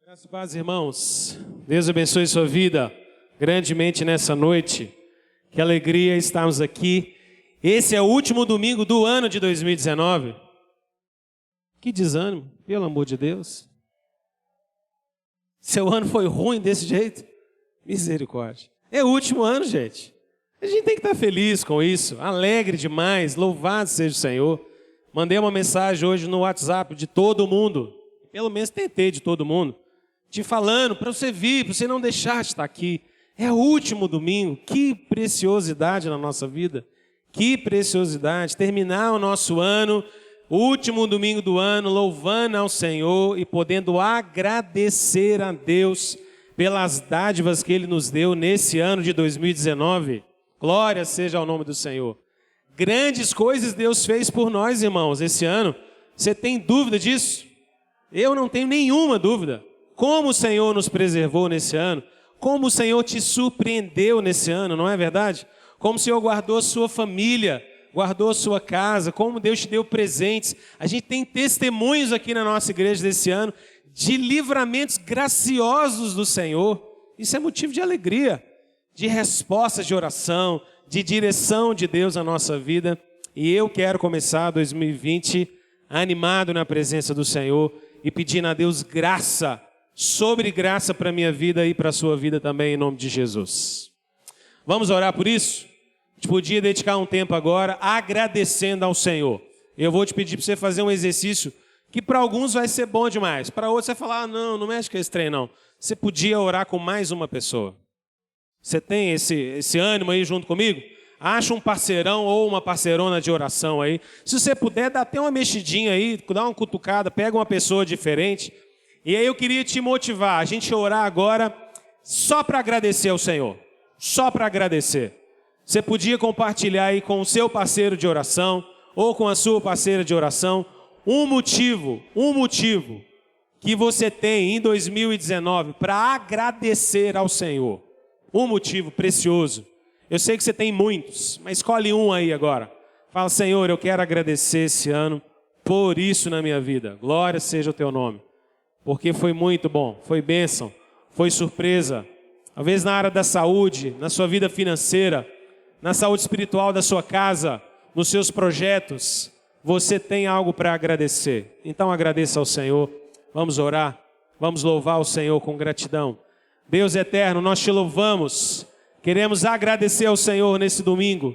Graças e paz, irmãos. Deus abençoe sua vida grandemente nessa noite. Que alegria estarmos aqui. Esse é o último domingo do ano de 2019. Que desânimo, pelo amor de Deus. Seu ano foi ruim desse jeito? Misericórdia. É o último ano, gente. A gente tem que estar feliz com isso, alegre demais, louvado seja o Senhor. Mandei uma mensagem hoje no WhatsApp de todo mundo, pelo menos tentei de todo mundo, te falando para você vir, para você não deixar de estar aqui. É o último domingo, que preciosidade na nossa vida, que preciosidade, terminar o nosso ano, o último domingo do ano, louvando ao Senhor e podendo agradecer a Deus pelas dádivas que Ele nos deu nesse ano de 2019. Glória seja ao nome do Senhor. Grandes coisas Deus fez por nós, irmãos, esse ano. Você tem dúvida disso? Eu não tenho nenhuma dúvida. Como o Senhor nos preservou nesse ano, como o Senhor te surpreendeu nesse ano, não é verdade? Como o Senhor guardou sua família, guardou sua casa, como Deus te deu presentes. A gente tem testemunhos aqui na nossa igreja desse ano de livramentos graciosos do Senhor. Isso é motivo de alegria, de respostas de oração, de direção de Deus na nossa vida. E eu quero começar 2020 animado na presença do Senhor e pedindo a Deus graça, sobre graça para a minha vida e para a sua vida também, em nome de Jesus. Vamos orar por isso? A gente podia dedicar um tempo agora agradecendo ao Senhor. Eu vou te pedir para você fazer um exercício que para alguns vai ser bom demais. Para outros você vai falar, não mexe com esse trem não. Você podia orar com mais uma pessoa. Você tem esse ânimo aí junto comigo? Acha um parceirão ou uma parceirona de oração aí. Se você puder, dá até uma mexidinha aí, dá uma cutucada, pega uma pessoa diferente. E aí eu queria te motivar, a gente orar agora só para agradecer ao Senhor. Só para agradecer. Você podia compartilhar aí com o seu parceiro de oração ou com a sua parceira de oração um motivo que você tem em 2019 para agradecer ao Senhor. Um motivo precioso. Eu sei que você tem muitos, mas escolhe um aí agora. Fala, Senhor, eu quero agradecer esse ano por isso na minha vida. Glória seja o teu nome. Porque foi muito bom, foi bênção, foi surpresa. Talvez na área da saúde, na sua vida financeira, na saúde espiritual da sua casa, nos seus projetos, você tem algo para agradecer. Então agradeça ao Senhor. Vamos orar, vamos louvar o Senhor com gratidão. Deus eterno, nós te louvamos, queremos agradecer ao Senhor nesse domingo.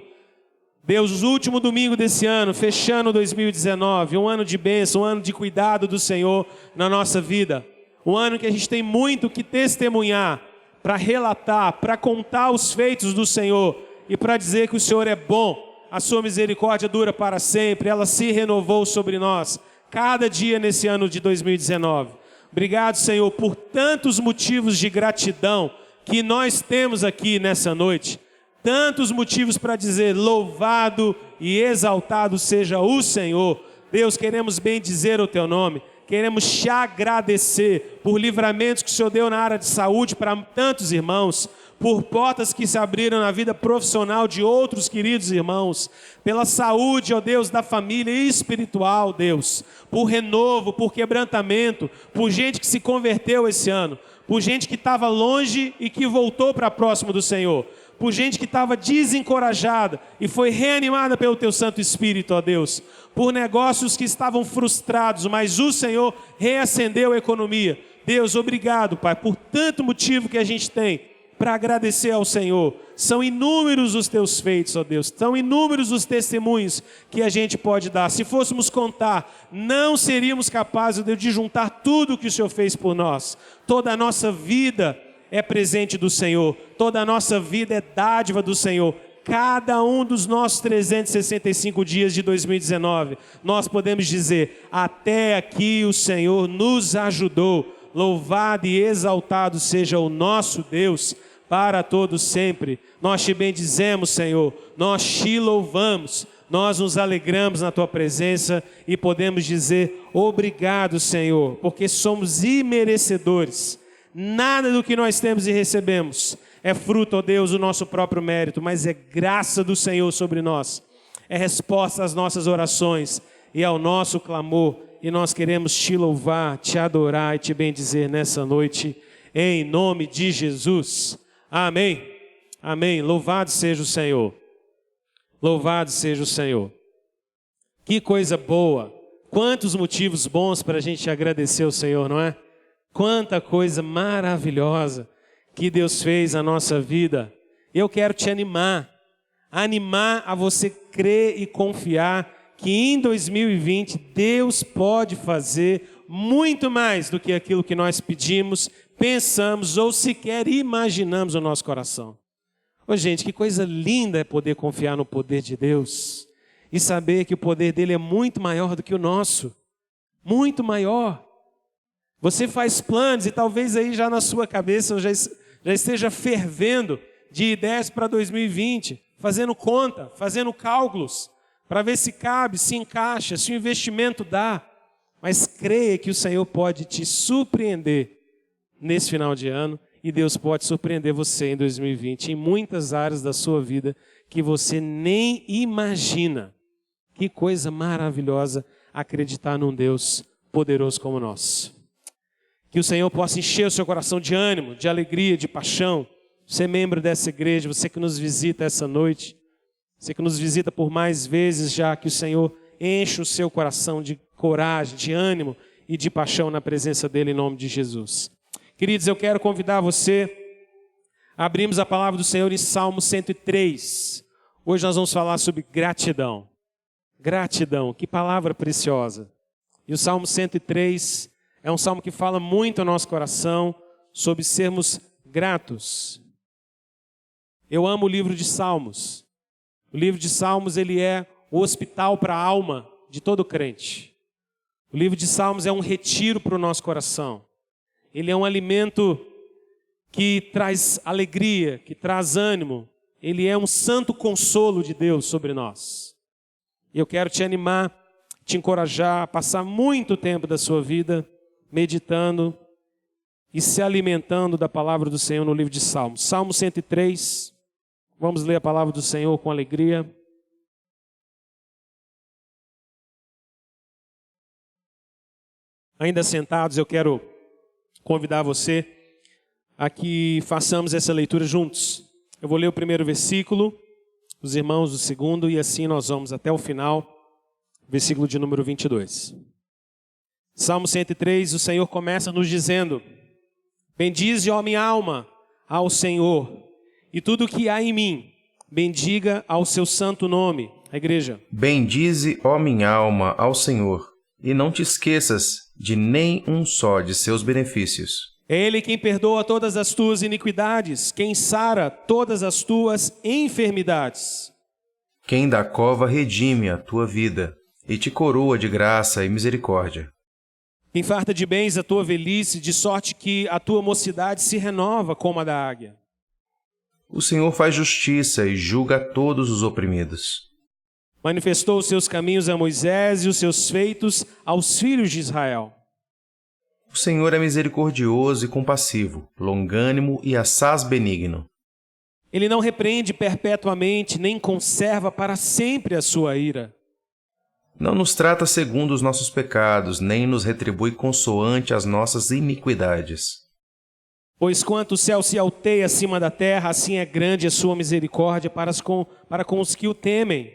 Deus, o último domingo desse ano, fechando 2019, um ano de bênção, um ano de cuidado do Senhor na nossa vida. Um ano que a gente tem muito que testemunhar, para relatar, para contar os feitos do Senhor e para dizer que o Senhor é bom, a sua misericórdia dura para sempre, ela se renovou sobre nós, cada dia nesse ano de 2019. Obrigado, Senhor, por tantos motivos de gratidão que nós temos aqui nessa noite. Tantos motivos para dizer louvado e exaltado seja o Senhor. Deus, queremos bendizer o teu nome. Queremos te agradecer por livramentos que o Senhor deu na área de saúde para tantos irmãos, por portas que se abriram na vida profissional de outros queridos irmãos, pela saúde, ó Deus, da família espiritual, Deus, por renovo, por quebrantamento, por gente que se converteu esse ano, por gente que estava longe e que voltou para próximo do Senhor, por gente que estava desencorajada e foi reanimada pelo Teu Santo Espírito, ó Deus, por negócios que estavam frustrados, mas o Senhor reacendeu a economia. Deus, obrigado, Pai, por tanto motivo que a gente tem para agradecer ao Senhor. São inúmeros os Teus feitos, ó Deus, são inúmeros os testemunhos que a gente pode dar. Se fôssemos contar, não seríamos capazes, Deus, de juntar tudo que o Senhor fez por nós. Toda a nossa vida é presente do Senhor, toda a nossa vida é dádiva do Senhor. Cada um dos nossos 365 dias de 2019, nós podemos dizer, até aqui o Senhor nos ajudou. Louvado e exaltado seja o nosso Deus, para todos sempre. Nós te bendizemos, Senhor, nós te louvamos, nós nos alegramos na Tua presença e podemos dizer, obrigado, Senhor, porque somos imerecedores. Nada do que nós temos e recebemos é fruto, ó Deus, do nosso próprio mérito, mas é graça do Senhor sobre nós. É resposta às nossas orações e ao nosso clamor. e nós queremos te louvar, te adorar e te bendizer nessa noite, em nome de Jesus. Amém. Amém. Louvado seja o Senhor. Louvado seja o Senhor. Que coisa boa. Quantos motivos bons para a gente agradecer ao Senhor, não é? Quanta coisa maravilhosa que Deus fez na nossa vida. Eu quero te animar a você crer e confiar que em 2020 Deus pode fazer muito mais do que aquilo que nós pedimos, pensamos ou sequer imaginamos no nosso coração. Ô gente, que coisa linda é poder confiar no poder de Deus e saber que o poder dele é muito maior do que o nosso. Muito maior. Você faz planos e talvez aí já na sua cabeça já esteja fervendo de ideias para 2020, fazendo conta, fazendo cálculos, para ver se cabe, se encaixa, se o investimento dá. Mas creia que o Senhor pode te surpreender nesse final de ano e Deus pode surpreender você em 2020 em muitas áreas da sua vida que você nem imagina. Que coisa maravilhosa acreditar num Deus poderoso como o nosso. Que o Senhor possa encher o seu coração de ânimo, de alegria, de paixão. Você é membro dessa igreja, você que nos visita essa noite, você que nos visita por mais vezes já, que o Senhor enche o seu coração de coragem, de ânimo e de paixão na presença dele em nome de Jesus. Queridos, eu quero convidar você a abrirmos a palavra do Senhor em Salmo 103. Hoje nós vamos falar sobre gratidão. Gratidão, que palavra preciosa. E o Salmo 103 é um salmo que fala muito ao nosso coração sobre sermos gratos. Eu amo o livro de Salmos. O livro de Salmos, ele é o hospital para a alma de todo crente. O livro de Salmos é um retiro para o nosso coração. Ele é um alimento que traz alegria, que traz ânimo. Ele é um santo consolo de Deus sobre nós. E eu quero te animar, te encorajar a passar muito tempo da sua vida meditando e se alimentando da palavra do Senhor no livro de Salmos. Salmo 103, vamos ler a palavra do Senhor com alegria. Ainda sentados, eu quero convidar você a que façamos essa leitura juntos. Eu vou ler o primeiro versículo, os irmãos o segundo, e assim nós vamos até o final, versículo de número 22. Salmo 103, o Senhor começa nos dizendo: bendize, ó minha alma, ao Senhor, e tudo o que há em mim, bendiga ao seu santo nome. A igreja. Bendize, ó minha alma, ao Senhor, e não te esqueças de nem um só de seus benefícios. É Ele quem perdoa todas as tuas iniquidades, quem sara todas as tuas enfermidades. Quem da cova redime a tua vida, e te coroa de graça e misericórdia. Quem farta de bens a tua velhice, de sorte que a tua mocidade se renova como a da águia. O Senhor faz justiça e julga a todos os oprimidos. Manifestou os seus caminhos a Moisés e os seus feitos aos filhos de Israel. O Senhor é misericordioso e compassivo, longânimo e assaz benigno. Ele não repreende perpetuamente, nem conserva para sempre a sua ira. Não nos trata segundo os nossos pecados, nem nos retribui consoante as nossas iniquidades. Pois quanto o céu se alteia acima da terra, assim é grande a sua misericórdia para com os que o temem.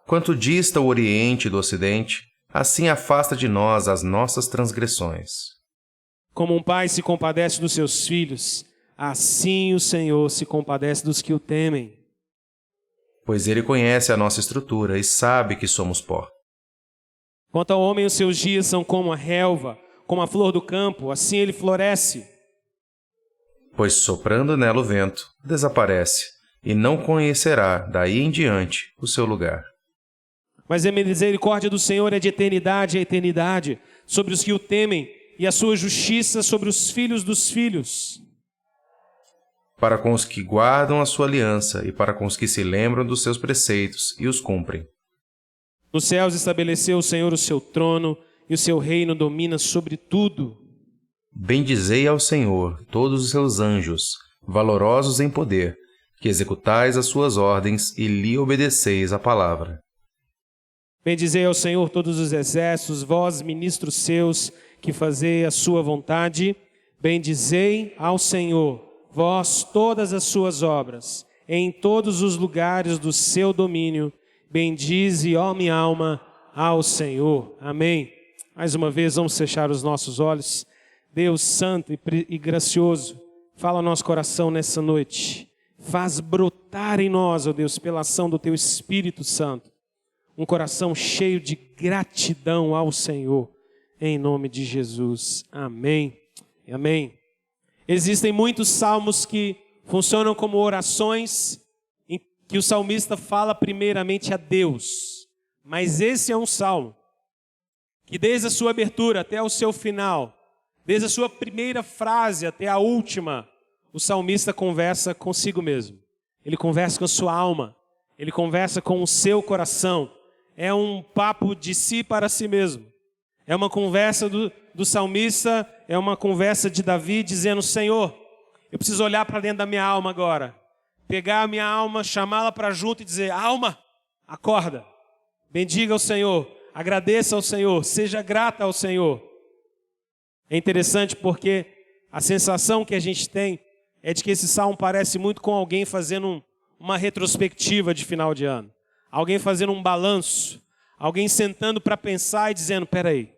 Quanto dista o Oriente do Ocidente, assim afasta de nós as nossas transgressões. Como um pai se compadece dos seus filhos, assim o Senhor se compadece dos que o temem. Pois Ele conhece a nossa estrutura e sabe que somos pó. Quanto ao homem, os seus dias são como a relva, como a flor do campo, assim ele floresce. Pois soprando nela o vento, desaparece, e não conhecerá daí em diante o seu lugar. Mas a misericórdia do Senhor é de eternidade a eternidade, sobre os que o temem, e a sua justiça sobre os filhos dos filhos. Para com os que guardam a sua aliança, e para com os que se lembram dos seus preceitos e os cumprem. Nos céus estabeleceu o Senhor o seu trono, e o seu reino domina sobre tudo. Bendizei ao Senhor todos os seus anjos, valorosos em poder, que executais as suas ordens e lhe obedeceis a palavra. Bendizei ao Senhor todos os exércitos, vós, ministros seus, que fazei a sua vontade. Bendizei ao Senhor, vós, todas as suas obras, em todos os lugares do seu domínio. Bendize, ó minha alma, ao Senhor. Amém. Mais uma vez, vamos fechar os nossos olhos. Deus santo e gracioso, fala ao nosso coração nessa noite. Faz brotar em nós, ó Deus, pela ação do Teu Espírito Santo, um coração cheio de gratidão ao Senhor, em nome de Jesus. Amém. Amém. Existem muitos salmos que funcionam como orações em que o salmista fala primeiramente a Deus. Mas esse é um salmo que desde a sua abertura até o seu final, desde a sua primeira frase até a última, o salmista conversa consigo mesmo. Ele conversa com a sua alma. Ele conversa com o seu coração. É um papo de si para si mesmo. É uma conversa do salmista, é uma conversa de Davi dizendo: Senhor, eu preciso olhar para dentro da minha alma agora. Pegar a minha alma, chamá-la para junto e dizer: alma, acorda. Bendiga ao Senhor, agradeça ao Senhor, seja grata ao Senhor. É interessante porque a sensação que a gente tem é de que esse salmo parece muito com alguém fazendo uma retrospectiva de final de ano. Alguém fazendo um balanço, alguém sentando para pensar e dizendo: peraí,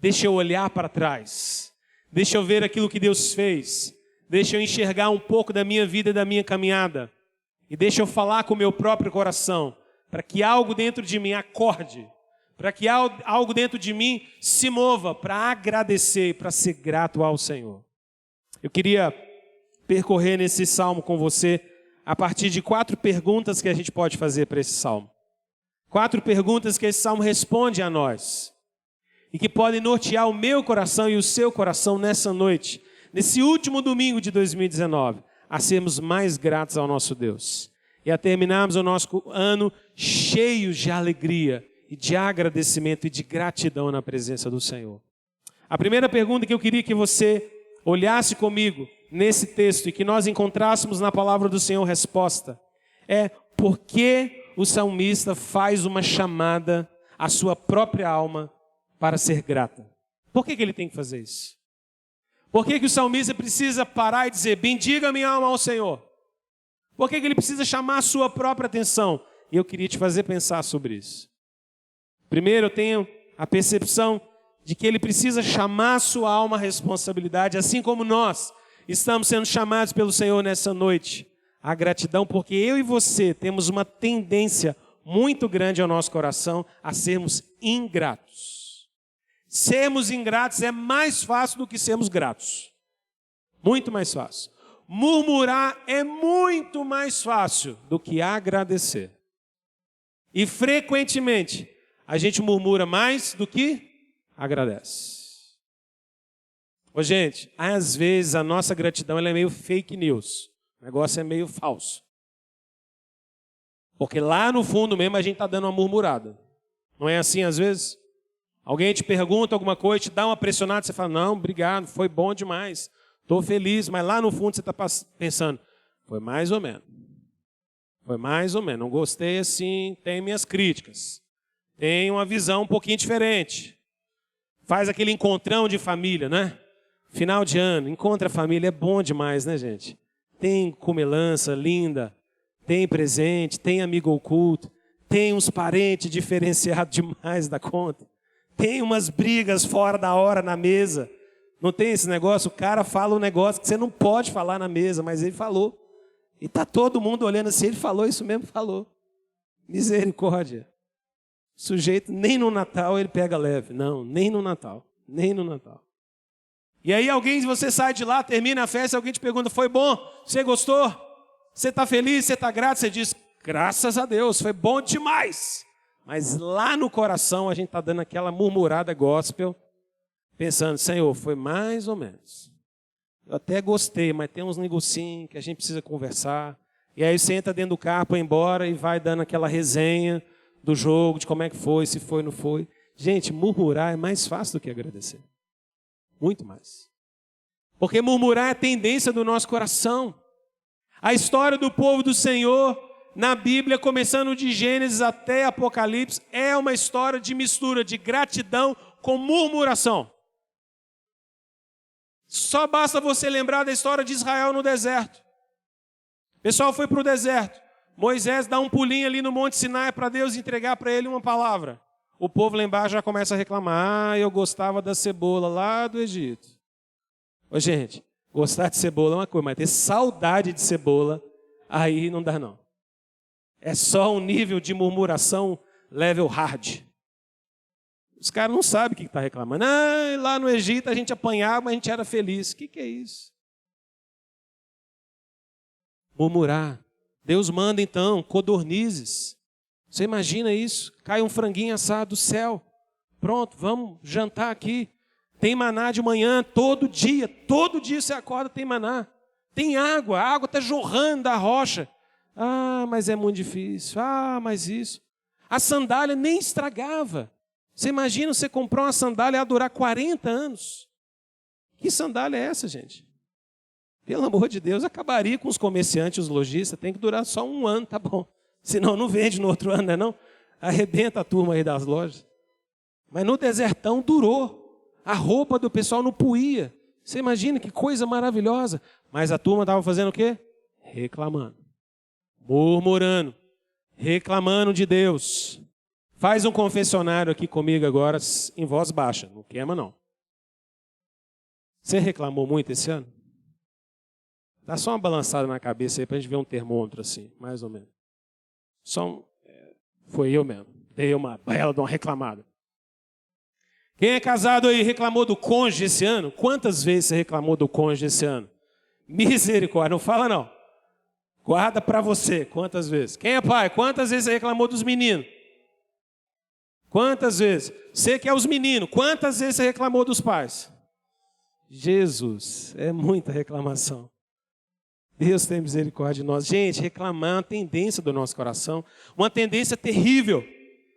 deixa eu olhar para trás, deixa eu ver aquilo que Deus fez, deixa eu enxergar um pouco da minha vida e da minha caminhada, e deixa eu falar com o meu próprio coração, para que algo dentro de mim acorde, para que algo dentro de mim se mova para agradecer, para ser grato ao Senhor. Eu queria percorrer nesse salmo com você a partir de 4 perguntas que a gente pode fazer para esse salmo. 4 perguntas que esse salmo responde a nós e que podem nortear o meu coração e o seu coração nessa noite, nesse último domingo de 2019, a sermos mais gratos ao nosso Deus e a terminarmos o nosso ano cheios de alegria e de agradecimento e de gratidão na presença do Senhor. A primeira pergunta que eu queria que você olhasse comigo nesse texto e que nós encontrássemos na palavra do Senhor resposta é: por que o salmista faz uma chamada à sua própria alma para ser grata? Por que ele tem que fazer isso? Por que o salmista precisa parar e dizer: bendiga minha alma ao Senhor? Por que ele precisa chamar a sua própria atenção? E eu queria te fazer pensar sobre isso. Primeiro, eu tenho a percepção de que ele precisa chamar a sua alma à responsabilidade, assim como nós estamos sendo chamados pelo Senhor nessa noite. A gratidão, porque eu e você temos uma tendência muito grande ao nosso coração a sermos ingratos. Sermos ingratos é mais fácil do que sermos gratos. Muito mais fácil. Murmurar é muito mais fácil do que agradecer. E frequentemente a gente murmura mais do que agradece. Ô, gente, às vezes a nossa gratidão ela é meio fake news. O negócio é meio falso. Porque lá no fundo mesmo a gente está dando uma murmurada. Não é assim às vezes? Alguém te pergunta alguma coisa, te dá uma pressionada, você fala: não, obrigado, foi bom demais, estou feliz. Mas lá no fundo você está pensando: foi mais ou menos. Foi mais ou menos, não gostei assim, tem minhas críticas. Tem uma visão um pouquinho diferente. Faz aquele encontrão de família, né? Final de ano, encontra a família, é bom demais, né, gente? Tem comilança linda, tem presente, tem amigo oculto, tem uns parentes diferenciados demais da conta, tem umas brigas fora da hora na mesa. Não tem esse negócio? O cara fala um negócio que você não pode falar na mesa, mas ele falou. E tá todo mundo olhando assim, ele falou isso mesmo, falou. Misericórdia. O sujeito, nem no Natal ele pega leve. Não, nem no Natal. Nem no Natal. E aí você sai de lá, termina a festa, alguém te pergunta: foi bom? Você gostou? Você está feliz? Você está grato? Você diz: graças a Deus, foi bom demais. Mas lá no coração a gente está dando aquela murmurada gospel, pensando: Senhor, foi mais ou menos. Eu até gostei, mas tem uns negocinhos que a gente precisa conversar. E aí você entra dentro do carro para ir embora e vai dando aquela resenha do jogo, de como é que foi, se foi, não foi. Gente, murmurar é mais fácil do que agradecer. Muito mais. Porque murmurar é a tendência do nosso coração. A história do povo do Senhor na Bíblia, começando de Gênesis até Apocalipse, é uma história de mistura de gratidão com murmuração. Só basta você lembrar da história de Israel no deserto. O pessoal foi para o deserto. Moisés dá um pulinho ali no Monte Sinai para Deus entregar para ele uma palavra. O povo lá embaixo já começa a reclamar. Eu gostava da cebola lá do Egito. Ô, gente, gostar de cebola é uma coisa, mas ter saudade de cebola, aí não dá não. É só um nível de murmuração level hard. Os caras não sabem o que está reclamando. Ah, lá no Egito a gente apanhava, mas a gente era feliz. O que é isso? Murmurar. Deus manda então codornizes. Você imagina isso? Cai um franguinho assado do céu. Pronto, vamos jantar aqui. Tem maná de manhã, todo dia você acorda, tem maná. Tem água, a água está jorrando da rocha. Ah, mas é muito difícil. Ah, mas isso. A sandália nem estragava. Você imagina, você comprou uma sandália e ia durar 40 anos. Que sandália é essa, gente? Pelo amor de Deus, acabaria com os comerciantes, os lojistas. Tem que durar só um ano, tá bom. Senão não vende no outro ano, né não? Arrebenta a turma aí das lojas. Mas no desertão durou. A roupa do pessoal não puía. Você imagina que coisa maravilhosa. Mas a turma estava fazendo o quê? Reclamando. Murmurando. Reclamando de Deus. Faz um confessionário aqui comigo agora, em voz baixa. Não queima, não. Você reclamou muito esse ano? Dá só uma balançada na cabeça aí para a gente ver um termômetro assim, mais ou menos. Foi eu mesmo. Dei uma bela de uma reclamada. Quem é casado aí reclamou do cônjuge esse ano? Quantas vezes você reclamou do cônjuge esse ano? Misericórdia, não fala não. Guarda para você, quantas vezes? Quem é pai? Quantas vezes você reclamou dos meninos? Quantas vezes? Você que é os meninos, quantas vezes você reclamou dos pais? Jesus, é muita reclamação. Deus tem misericórdia de nós. Gente, reclamar é uma tendência do nosso coração, uma tendência terrível,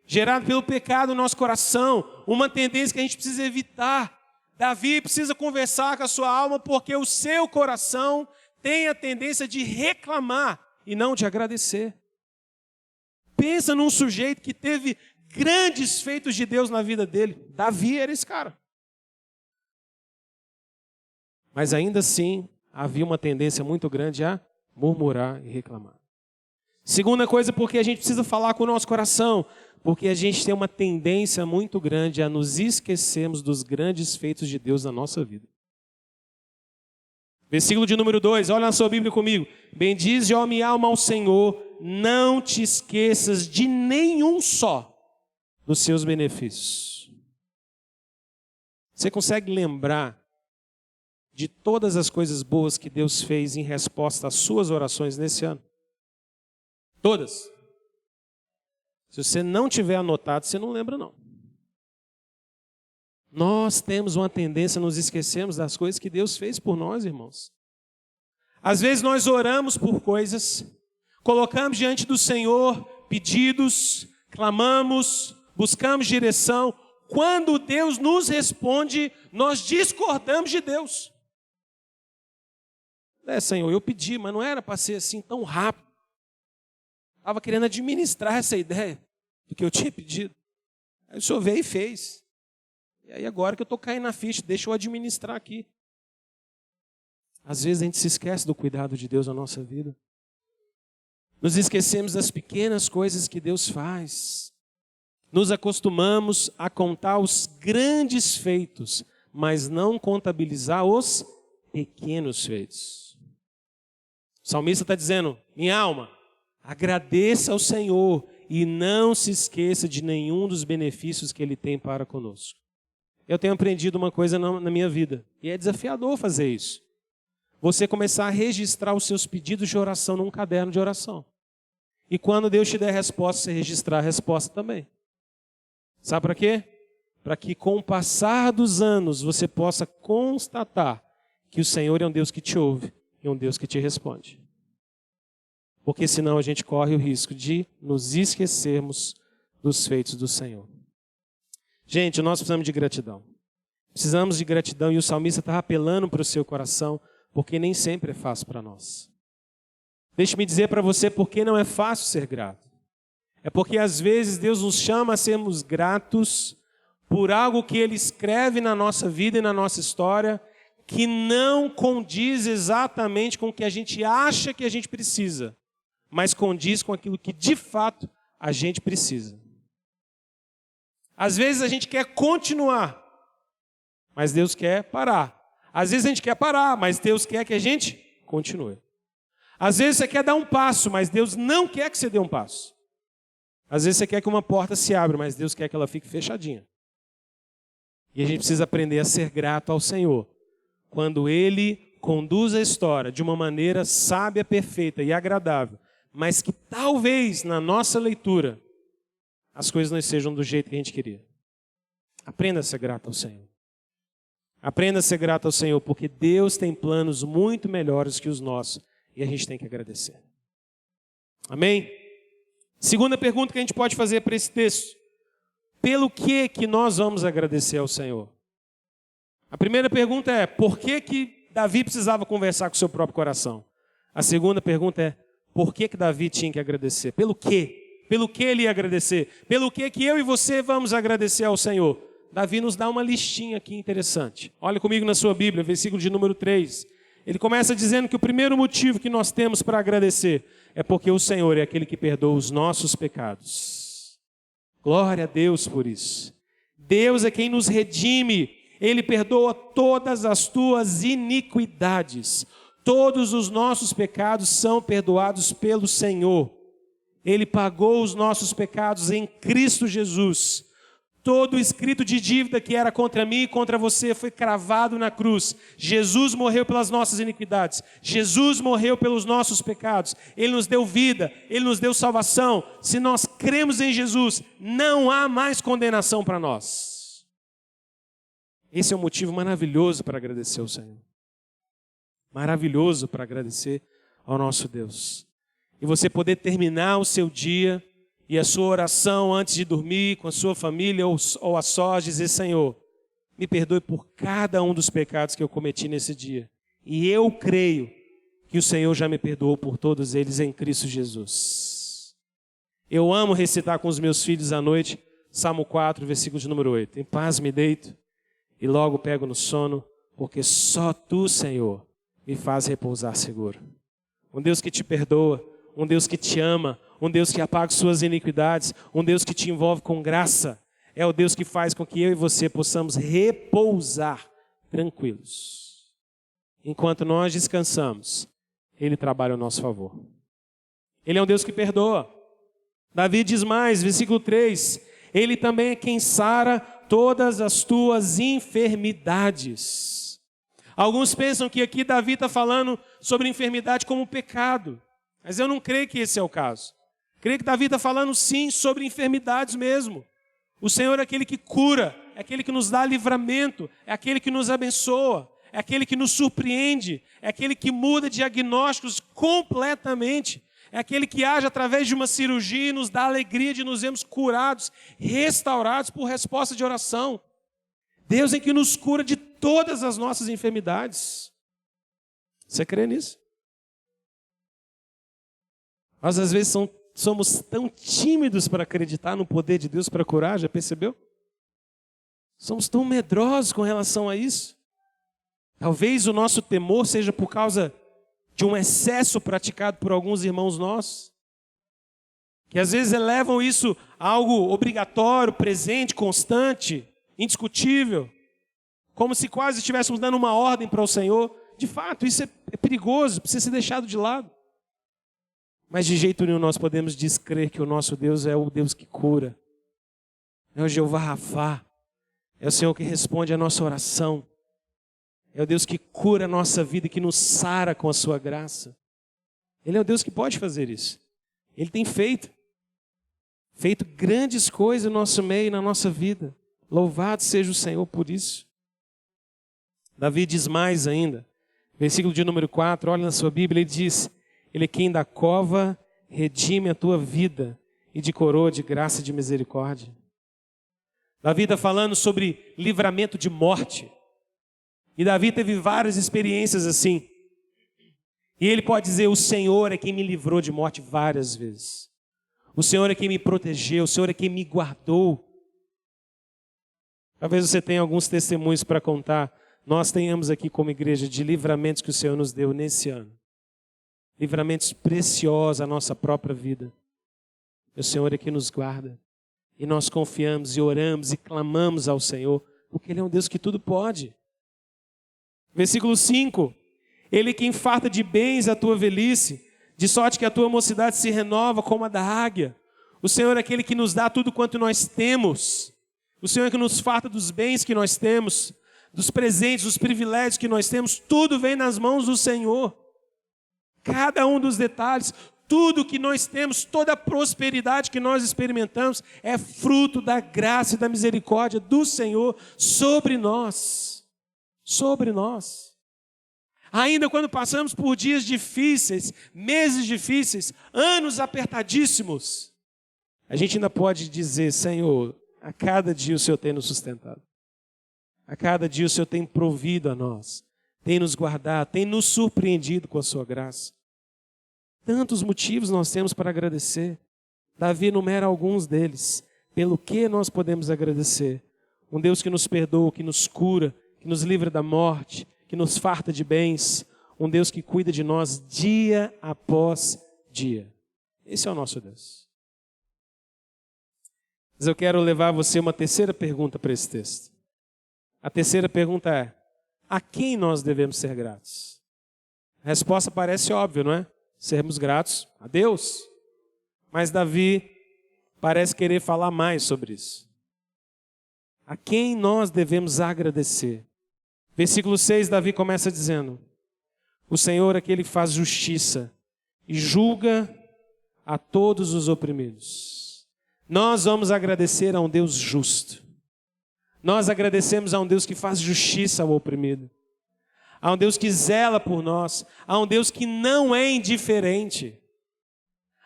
gerada pelo pecado no nosso coração, uma tendência que a gente precisa evitar. Davi precisa conversar com a sua alma, porque o seu coração tem a tendência de reclamar e não de agradecer. Pensa num sujeito que teve grandes feitos de Deus na vida dele. Davi era esse cara. Mas ainda assim, havia uma tendência muito grande a murmurar e reclamar. Segunda coisa, porque a gente precisa falar com o nosso coração, porque a gente tem uma tendência muito grande a nos esquecermos dos grandes feitos de Deus na nossa vida. Versículo de número 2, olha na sua Bíblia comigo. Bendize, ó minha alma, ao Senhor, não te esqueças de nenhum só dos seus benefícios. Você consegue lembrar de todas as coisas boas que Deus fez em resposta às suas orações nesse ano? Todas. Se você não tiver anotado, você não lembra não. Nós temos uma tendência a nos esquecermos das coisas que Deus fez por nós, irmãos. Às vezes nós oramos por coisas, colocamos diante do Senhor pedidos, clamamos, buscamos direção. Quando Deus nos responde, nós discordamos de Deus. Senhor, eu pedi, mas não era para ser assim tão rápido. Estava querendo administrar essa ideia do que eu tinha pedido. Aí o Senhor veio e fez. E aí agora que eu estou caindo na ficha, deixa eu administrar aqui. Às vezes a gente se esquece do cuidado de Deus na nossa vida. Nos esquecemos das pequenas coisas que Deus faz. Nos acostumamos a contar os grandes feitos, mas não contabilizar os pequenos feitos. O salmista está dizendo, minha alma, agradeça ao Senhor e não se esqueça de nenhum dos benefícios que Ele tem para conosco. Eu tenho aprendido uma coisa na minha vida, e é desafiador fazer isso. Você começar a registrar os seus pedidos de oração num caderno de oração. E quando Deus te der a resposta, você registrar a resposta também. Sabe para quê? Para que com o passar dos anos você possa constatar que o Senhor é um Deus que te ouve e um Deus que te responde. Porque senão a gente corre o risco de nos esquecermos dos feitos do Senhor. Gente, nós precisamos de gratidão. Precisamos de gratidão e o salmista está apelando para o seu coração, porque nem sempre é fácil para nós. Deixe-me dizer para você por que não é fácil ser grato. É porque às vezes Deus nos chama a sermos gratos por algo que Ele escreve na nossa vida e na nossa história que não condiz exatamente com o que a gente acha que a gente precisa, mas condiz com aquilo que de fato a gente precisa. Às vezes a gente quer continuar, mas Deus quer parar. Às vezes a gente quer parar, mas Deus quer que a gente continue. Às vezes você quer dar um passo, mas Deus não quer que você dê um passo. Às vezes você quer que uma porta se abra, mas Deus quer que ela fique fechadinha. E a gente precisa aprender a ser grato ao Senhor quando Ele conduz a história de uma maneira sábia, perfeita e agradável, mas que talvez na nossa leitura as coisas não sejam do jeito que a gente queria. Aprenda a ser grato ao Senhor. Aprenda a ser grato ao Senhor, porque Deus tem planos muito melhores que os nossos e a gente tem que agradecer. Amém? Segunda pergunta que a gente pode fazer para esse texto: pelo que nós vamos agradecer ao Senhor? A primeira pergunta é: por que Davi precisava conversar com o seu próprio coração? A segunda pergunta é: por que Davi tinha que agradecer? Pelo quê? Pelo que ele ia agradecer? Pelo que eu e você vamos agradecer ao Senhor? Davi nos dá uma listinha aqui interessante. Olha comigo na sua Bíblia, versículo de número 3. Ele começa dizendo que o primeiro motivo que nós temos para agradecer é porque o Senhor é aquele que perdoa os nossos pecados. Glória a Deus por isso. Deus é quem nos redime. Ele perdoa todas as tuas iniquidades. Todos os nossos pecados são perdoados pelo Senhor. Ele pagou os nossos pecados em Cristo Jesus. Todo o escrito de dívida que era contra mim e contra você foi cravado na cruz. Jesus morreu pelas nossas iniquidades. Jesus morreu pelos nossos pecados. Ele nos deu vida, Ele nos deu salvação. Se nós cremos em Jesus, não há mais condenação para nós. Esse é um motivo maravilhoso para agradecer ao Senhor. Maravilhoso para agradecer ao nosso Deus. E você poder terminar o seu dia e a sua oração antes de dormir com a sua família ou a sós, dizer: Senhor, me perdoe por cada um dos pecados que eu cometi nesse dia. E eu creio que o Senhor já me perdoou por todos eles em Cristo Jesus. Eu amo recitar com os meus filhos à noite, Salmo 4, versículo de número 8. Em paz me deito e logo pego no sono, porque só Tu, Senhor, me faz repousar seguro. Um Deus que te perdoa, um Deus que te ama, um Deus que apaga suas iniquidades, um Deus que te envolve com graça, é o Deus que faz com que eu e você possamos repousar tranquilos. Enquanto nós descansamos, Ele trabalha ao nosso favor. Ele é um Deus que perdoa. Davi diz mais, versículo 3, Ele também é quem sara todas as tuas enfermidades. Alguns pensam que aqui Davi está falando sobre enfermidade como pecado, mas eu não creio que esse é o caso. Creio que Davi está falando sim sobre enfermidades mesmo. O Senhor é aquele que cura, é aquele que nos dá livramento, é aquele que nos abençoa, é aquele que nos surpreende, é aquele que muda diagnósticos completamente, é aquele que age através de uma cirurgia e nos dá a alegria de nos vermos curados, restaurados por resposta de oração. Deus é que nos cura de todas as nossas enfermidades. Você crê nisso? Nós às vezes somos tão tímidos para acreditar no poder de Deus para curar, já percebeu? Somos tão medrosos com relação a isso. Talvez o nosso temor seja por causa de um excesso praticado por alguns irmãos nossos, que às vezes elevam isso a algo obrigatório, presente, constante, indiscutível, como se quase estivéssemos dando uma ordem para o Senhor. De fato, isso é perigoso, precisa ser deixado de lado. Mas de jeito nenhum nós podemos descrer que o nosso Deus é o Deus que cura. É o Jeová Rafá. É o Senhor que responde a nossa oração. É o Deus que cura a nossa vida e que nos sara com a sua graça. Ele é o Deus que pode fazer isso. Ele tem feito grandes coisas no nosso meio e na nossa vida. Louvado seja o Senhor por isso. Davi diz mais ainda. Versículo de número 4, olha na sua Bíblia, ele diz: Ele é quem da cova redime a tua vida e de coroa de graça e de misericórdia. Davi está falando sobre livramento de morte. E Davi teve várias experiências assim. E ele pode dizer: o Senhor é quem me livrou de morte várias vezes. O Senhor é quem me protegeu, o Senhor é quem me guardou. Talvez você tenha alguns testemunhos para contar. Nós tenhamos aqui como igreja de livramentos que o Senhor nos deu nesse ano. Livramentos preciosos à nossa própria vida. O Senhor é quem nos guarda. E nós confiamos e oramos e clamamos ao Senhor, porque Ele é um Deus que tudo pode. Versículo 5. Ele quem farta de bens a tua velhice, de sorte que a tua mocidade se renova como a da águia. O Senhor é aquele que nos dá tudo quanto nós temos. O Senhor é que nos farta dos bens que nós temos, dos presentes, dos privilégios que nós temos. Tudo vem nas mãos do Senhor. Cada um dos detalhes, tudo que nós temos, toda a prosperidade que nós experimentamos é fruto da graça e da misericórdia do Senhor sobre nós. Sobre nós. Ainda quando passamos por dias difíceis, meses difíceis, anos apertadíssimos, a gente ainda pode dizer: Senhor, a cada dia o Senhor tem nos sustentado. A cada dia o Senhor tem provido a nós, tem nos guardado, tem nos surpreendido com a sua graça. Tantos motivos nós temos para agradecer. Davi enumera alguns deles. Pelo que nós podemos agradecer? Um Deus que nos perdoa, que nos cura, que nos livra da morte, que nos farta de bens. Um Deus que cuida de nós dia após dia. Esse é o nosso Deus. Mas eu quero levar você uma terceira pergunta para esse texto. A terceira pergunta é: a quem nós devemos ser gratos? A resposta parece óbvia, não é? Sermos gratos a Deus. Mas Davi parece querer falar mais sobre isso. A quem nós devemos agradecer? Versículo 6, Davi começa dizendo: o Senhor é aquele que faz justiça e julga a todos os oprimidos. Nós vamos agradecer a um Deus justo. Nós agradecemos a um Deus que faz justiça ao oprimido. A um Deus que zela por nós. A um Deus que não é indiferente.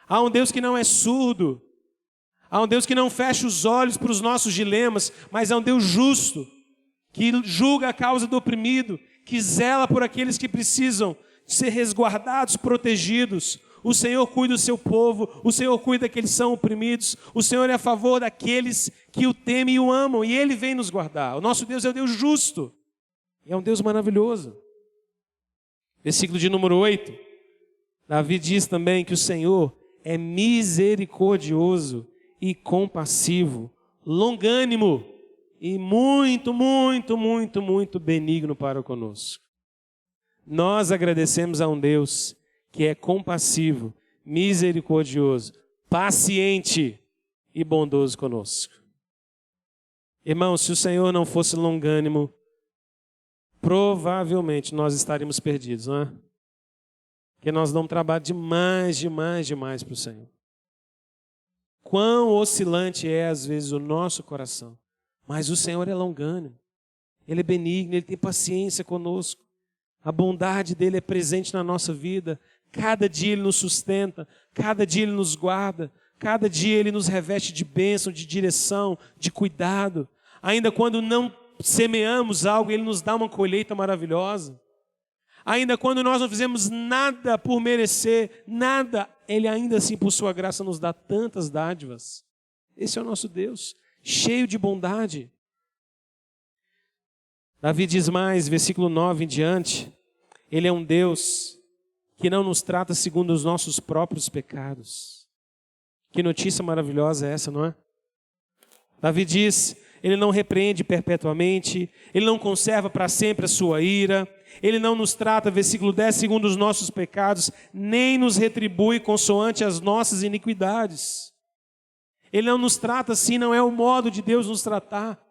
A um Deus que não é surdo. A um Deus que não fecha os olhos para os nossos dilemas, mas é um Deus justo, que julga a causa do oprimido, que zela por aqueles que precisam ser resguardados, protegidos. O Senhor cuida do seu povo, o Senhor cuida daqueles que são oprimidos, o Senhor é a favor daqueles que o temem e o amam, e Ele vem nos guardar. O nosso Deus é um Deus justo, e é um Deus maravilhoso. Versículo de número 8, Davi diz também que o Senhor é misericordioso e compassivo, longânimo e muito, muito, muito, muito benigno para conosco. Nós agradecemos a um Deus que é compassivo, misericordioso, paciente e bondoso conosco. Irmãos, se o Senhor não fosse longânimo, provavelmente nós estaríamos perdidos, não é? Porque nós damos trabalho demais para o Senhor. Quão oscilante é às vezes o nosso coração, mas o Senhor é longânimo, Ele é benigno, Ele tem paciência conosco. A bondade dEle é presente na nossa vida. Cada dia Ele nos sustenta, cada dia Ele nos guarda, cada dia Ele nos reveste de bênção, de direção, de cuidado. Ainda quando não semeamos algo, Ele nos dá uma colheita maravilhosa. Ainda quando nós não fizemos nada por merecer, nada, Ele ainda assim, por sua graça, nos dá tantas dádivas. Esse é o nosso Deus, cheio de bondade. Davi diz mais, versículo 9 em diante, Ele é um Deus que não nos trata segundo os nossos próprios pecados. Que notícia maravilhosa é essa, não é? Davi diz: Ele não repreende perpetuamente, Ele não conserva para sempre a sua ira, Ele não nos trata, versículo 10, segundo os nossos pecados, nem nos retribui consoante as nossas iniquidades. Ele não nos trata assim, não é o modo de Deus nos tratar.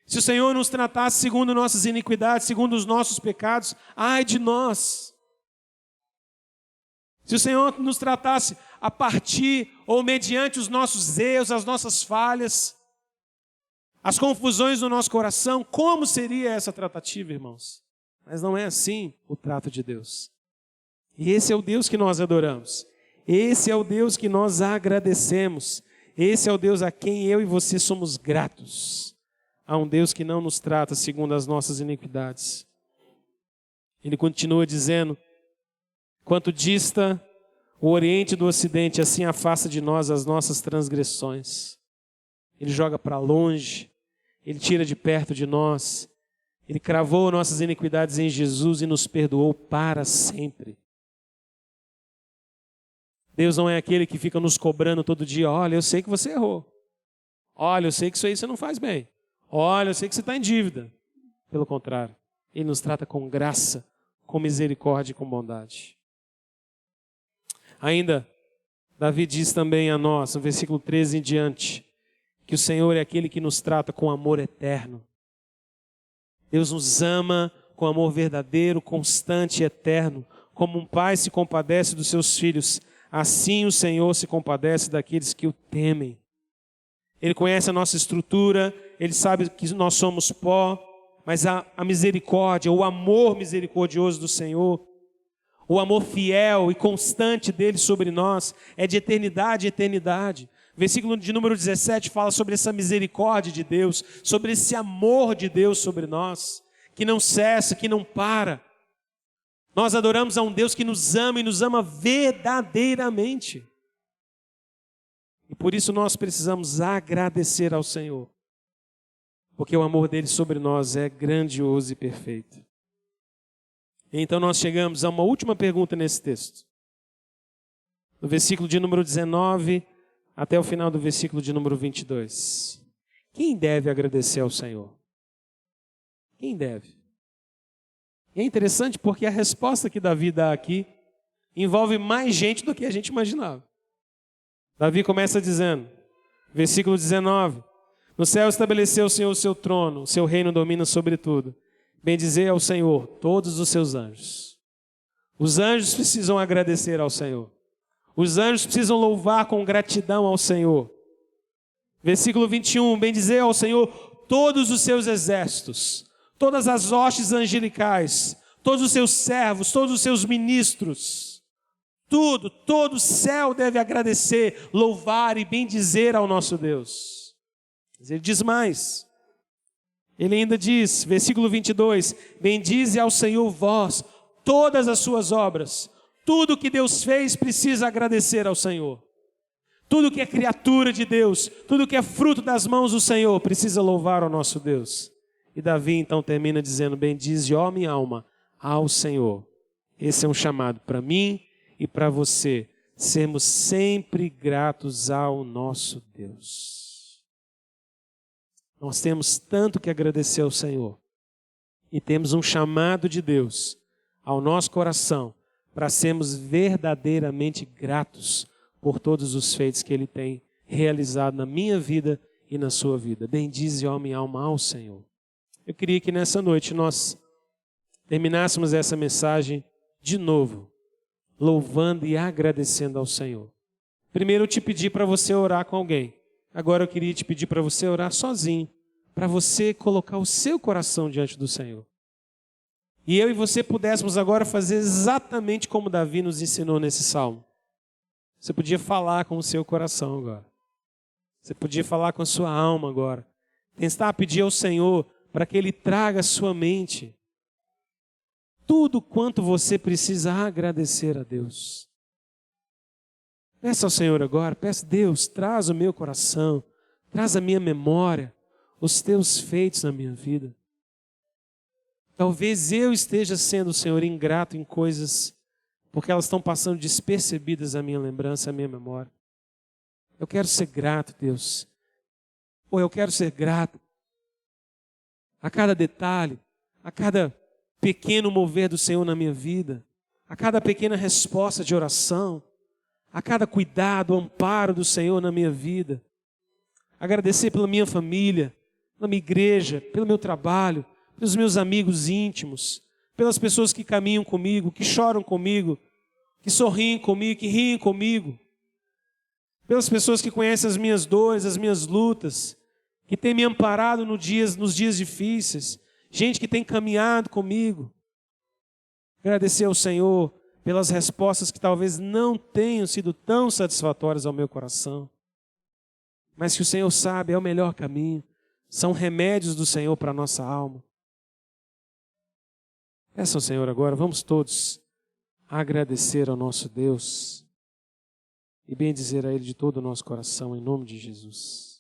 Se o Senhor nos tratasse segundo nossas iniquidades, segundo os nossos pecados, ai de nós. Se o Senhor nos tratasse a partir ou mediante os nossos erros, as nossas falhas, as confusões do nosso coração, como seria essa tratativa, irmãos? Mas não é assim o trato de Deus. E esse é o Deus que nós adoramos. Esse é o Deus que nós agradecemos. Esse é o Deus a quem eu e você somos gratos. A um Deus que não nos trata segundo as nossas iniquidades. Ele continua dizendo: Quanto dista o Oriente do Ocidente, assim afasta de nós as nossas transgressões. Ele joga para longe, Ele tira de perto de nós. Ele cravou nossas iniquidades em Jesus e nos perdoou para sempre. Deus não é aquele que fica nos cobrando todo dia. Olha, eu sei que você errou. Olha, eu sei que isso aí você não faz bem. Olha, eu sei que você está em dívida. Pelo contrário, Ele nos trata com graça, com misericórdia e com bondade. Ainda, Davi diz também a nós, no versículo 13 em diante, que o Senhor é aquele que nos trata com amor eterno. Deus nos ama com amor verdadeiro, constante e eterno. Como um pai se compadece dos seus filhos, assim o Senhor se compadece daqueles que o temem. Ele conhece a nossa estrutura, Ele sabe que nós somos pó, mas a misericórdia, o amor misericordioso do Senhor, o amor fiel e constante dele sobre nós é de eternidade a eternidade. Versículo de número 17 fala sobre essa misericórdia de Deus, sobre esse amor de Deus sobre nós, que não cessa, que não para. Nós adoramos a um Deus que nos ama e nos ama verdadeiramente. E por isso nós precisamos agradecer ao Senhor, porque o amor dele sobre nós é grandioso e perfeito. Então nós chegamos a uma última pergunta nesse texto. No versículo de número 19 até o final do versículo de número 22. Quem deve agradecer ao Senhor? Quem deve? E é interessante porque a resposta que Davi dá aqui envolve mais gente do que a gente imaginava. Davi começa dizendo, versículo 19: No céu estabeleceu o Senhor o seu trono, o seu reino domina sobre tudo. Bendizer ao Senhor todos os seus anjos. Os anjos precisam agradecer ao Senhor. Os anjos precisam louvar com gratidão ao Senhor. Versículo 21, bendizer ao Senhor todos os seus exércitos, todas as hostes angelicais, todos os seus servos, todos os seus ministros. Todo o céu deve agradecer, louvar e bendizer ao nosso Deus. Mas ele diz mais. Ele ainda diz, versículo 22, bendize ao Senhor vós, todas as suas obras. Tudo que Deus fez precisa agradecer ao Senhor. Tudo que é criatura de Deus, tudo que é fruto das mãos do Senhor, precisa louvar ao nosso Deus. E Davi então termina dizendo, bendize, ó minha alma, ao Senhor. Esse é um chamado para mim e para você, sermos sempre gratos ao nosso Deus. Nós temos tanto que agradecer ao Senhor. E temos um chamado de Deus ao nosso coração para sermos verdadeiramente gratos por todos os feitos que Ele tem realizado na minha vida e na sua vida. Bendize, ó minha alma, ao Senhor. Eu queria que nessa noite nós terminássemos essa mensagem de novo, louvando e agradecendo ao Senhor. Primeiro eu te pedi para você orar com alguém. Agora eu queria te pedir para você orar sozinho, para você colocar o seu coração diante do Senhor. E eu e você pudéssemos agora fazer exatamente como Davi nos ensinou nesse salmo. Você podia falar com o seu coração agora. Você podia falar com a sua alma agora. Tentar pedir ao Senhor para que Ele traga à sua mente tudo quanto você precisa agradecer a Deus. Peça ao Senhor agora, peça, Deus, traz o meu coração, traz a minha memória, os teus feitos na minha vida. Talvez eu esteja sendo, Senhor, ingrato em coisas, porque elas estão passando despercebidas à minha lembrança, à minha memória. Eu quero ser grato, Deus. Ou eu quero ser grato a cada detalhe, a cada pequeno mover do Senhor na minha vida, a cada pequena resposta de oração, a cada cuidado, amparo do Senhor na minha vida. Agradecer pela minha família, pela minha igreja, pelo meu trabalho, pelos meus amigos íntimos, pelas pessoas que caminham comigo, que choram comigo, que sorriem comigo, que riem comigo, pelas pessoas que conhecem as minhas dores, as minhas lutas, que têm me amparado nos dias difíceis, gente que tem caminhado comigo. Agradecer ao Senhor pelas respostas que talvez não tenham sido tão satisfatórias ao meu coração, mas que o Senhor sabe é o melhor caminho, são remédios do Senhor para a nossa alma. Peça ao Senhor agora, vamos todos agradecer ao nosso Deus e bendizer a Ele de todo o nosso coração, em nome de Jesus.